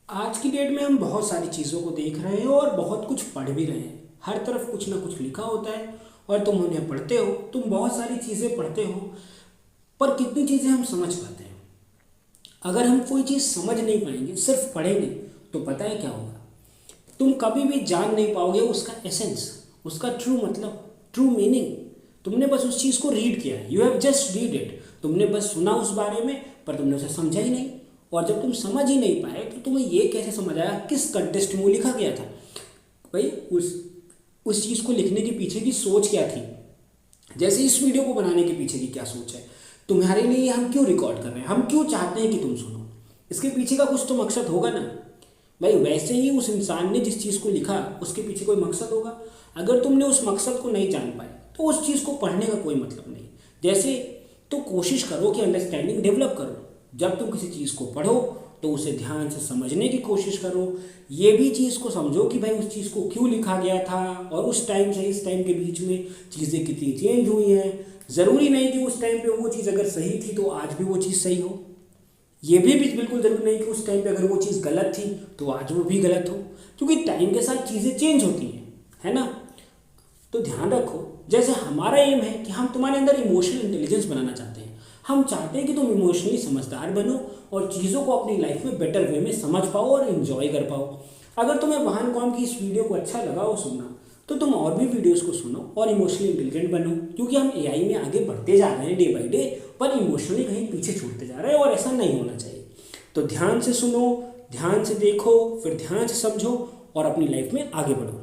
आज की डेट में हम बहुत सारी चीज़ों को देख रहे हैं और बहुत कुछ पढ़ भी रहे हैं। हर तरफ कुछ ना कुछ लिखा होता है और तुम उन्हें पढ़ते हो। तुम बहुत सारी चीज़ें पढ़ते हो, पर कितनी चीज़ें हम समझ पाते हैं? अगर हम कोई चीज़ समझ नहीं पाएंगे, सिर्फ पढ़ेंगे, तो पता है क्या होगा? तुम कभी भी जान नहीं पाओगे उसका एसेंस, उसका ट्रू मतलब, ट्रू मीनिंग। तुमने बस उस चीज़ को रीड किया है, you have just read it. तुमने बस सुना उस बारे में, पर तुमने उसे समझा ही नहीं। और जब तुम समझ ही नहीं पाए तो तुम्हें ये कैसे समझ आया किस कंटेस्ट में वो लिखा गया था? भाई उस चीज़ को लिखने के पीछे की सोच क्या थी? जैसे इस वीडियो को बनाने के पीछे की क्या सोच है? तुम्हारे लिए हम क्यों रिकॉर्ड कर रहे हैं? हम क्यों चाहते हैं कि तुम सुनो? इसके पीछे का कुछ तो मकसद होगा ना भाई। वैसे ही उस इंसान ने जिस चीज़ को लिखा, उसके पीछे कोई मकसद होगा। अगर तुमने उस मकसद को नहीं जान पाए तो उस चीज़ को पढ़ने का कोई मतलब नहीं। जैसे तो कोशिश करो कि अंडरस्टैंडिंग डेवलप करो। जब तुम किसी चीज़ को पढ़ो तो उसे ध्यान से समझने की कोशिश करो। ये भी चीज़ को समझो कि भाई उस चीज़ को क्यों लिखा गया था और उस टाइम से इस टाइम के बीच में चीज़ें कितनी चेंज हुई हैं। ज़रूरी नहीं कि उस टाइम पे वो चीज़ अगर सही थी तो आज भी वो चीज़ सही हो। ये भी बिल्कुल ज़रूरी नहीं कि उस टाइम पे अगर वो चीज़ गलत थी तो आज वो भी गलत हो, क्योंकि टाइम के साथ चीज़ें चेंज होती हैं, है ना। तो ध्यान रखो, जैसे हमारा एम है कि हम तुम्हारे अंदर इमोशनल इंटेलिजेंस बनाना चाहते हैं। हम चाहते हैं कि तुम इमोशनली समझदार बनो और चीज़ों को अपनी लाइफ में बेटर वे में समझ पाओ और इन्जॉय कर पाओ। अगर तुम्हें वाहन कॉम की इस वीडियो को अच्छा लगा हो सुनना, तो तुम और भी वीडियोस को सुनो और इमोशनली इंटेलिजेंट बनो, क्योंकि हम एआई में आगे बढ़ते जा रहे हैं डे बाई डे, पर इमोशनली कहीं पीछे छूटते जा रहे हैं और ऐसा नहीं होना चाहिए। तो ध्यान से सुनो, ध्यान से देखो, फिर ध्यान से समझो और अपनी लाइफ में आगे बढ़ो।